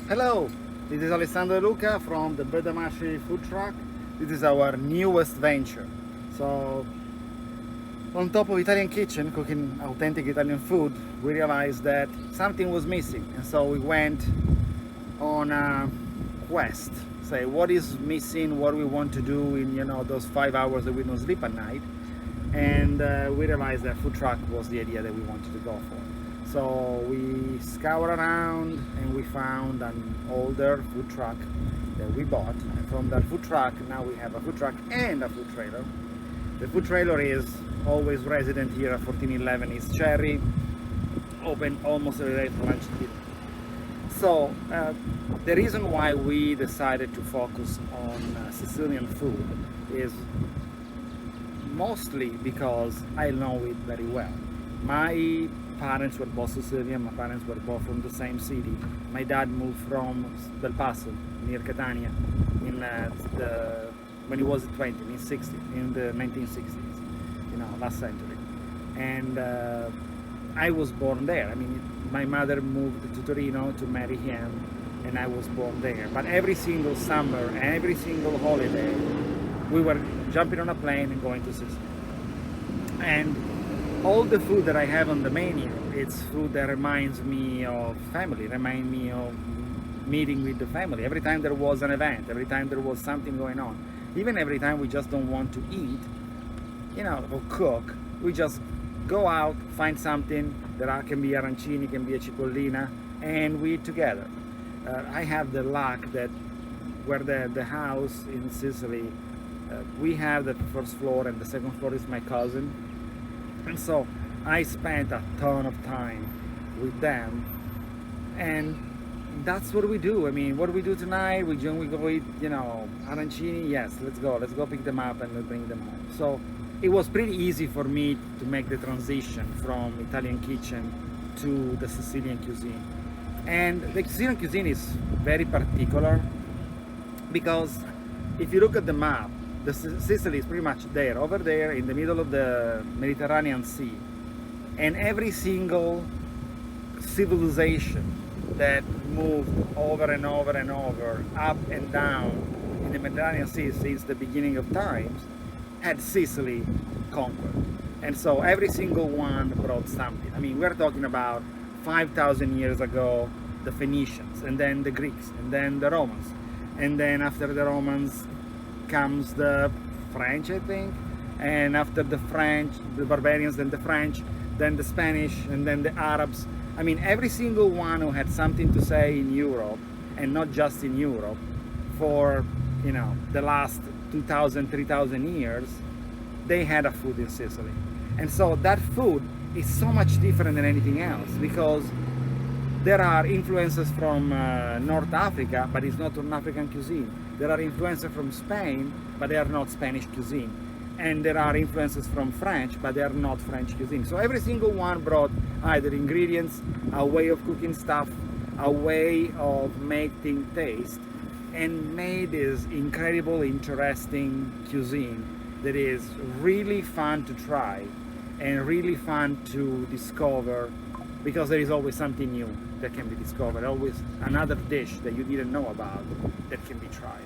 Hello, this is Alessandro De Luca from the Bedamashi food truck. This is our newest venture. So, on top of Italian kitchen, cooking authentic Italian food, we realized that something was missing, and so we went on a quest. Say what is missing, what we want to do in those 5 hours that we don't sleep at night, and we realized that food truck was the idea that we wanted to go for. So we scoured around and we found an older food truck that we bought. And from that food truck, now we have a food truck and a food trailer. The food trailer is always resident here at 1411 East Cherry, open almost every day for lunch and dinner. So the reason why we decided to focus on Sicilian food is mostly because I know it very well. My parents were both Sicilian, my parents were both from the same city. My dad moved from Del Paso, near Catania, when he was 20, in the 1960s, last century. And I was born there. I mean, my mother moved to Torino to marry him, and I was born there. But every single summer, every single holiday, we were jumping on a plane and going to Sicily. And all the food that I have on the menu, it's food that reminds me of family, remind me of meeting with the family. Every time there was an event, every time there was something going on, even every time we just don't want to eat, or cook, we just go out, find something that can be arancini, can be a cipollina, and we eat together. I have the luck that where the house in Sicily, we have the first floor and the second floor is my cousin. And so I spent a ton of time with them, and that's what we do. I mean, what do we do tonight? We go eat, arancini. Yes, let's go pick them up and we'll bring them home. So it was pretty easy for me to make the transition from Italian kitchen to the Sicilian cuisine. And the Sicilian cuisine is very particular because if you look at the map, Sicily is pretty much there, over there in the middle of the Mediterranean Sea. And every single civilization that moved over and over and over, up and down in the Mediterranean Sea since the beginning of times, had Sicily conquered. And so every single one brought something. I mean, we're talking about 5,000 years ago, the Phoenicians, and then the Greeks, and then the Romans. And then after the Romans comes the French, I think, and after the French, the barbarians, then the French, then the Spanish, and then the Arabs. I mean, every single one who had something to say in Europe, and not just in Europe, for the last 2,000, 3,000 years, they had a food in Sicily. And so that food is so much different than anything else because there are influences from North Africa, but it's not North African cuisine. There are influences from Spain, but they are not Spanish cuisine. And there are influences from French, but they are not French cuisine. So every single one brought either ingredients, a way of cooking stuff, a way of making taste, and made this incredible, interesting cuisine that is really fun to try and really fun to discover, because there is always something new that can be discovered, always another dish that you didn't know about that can be tried.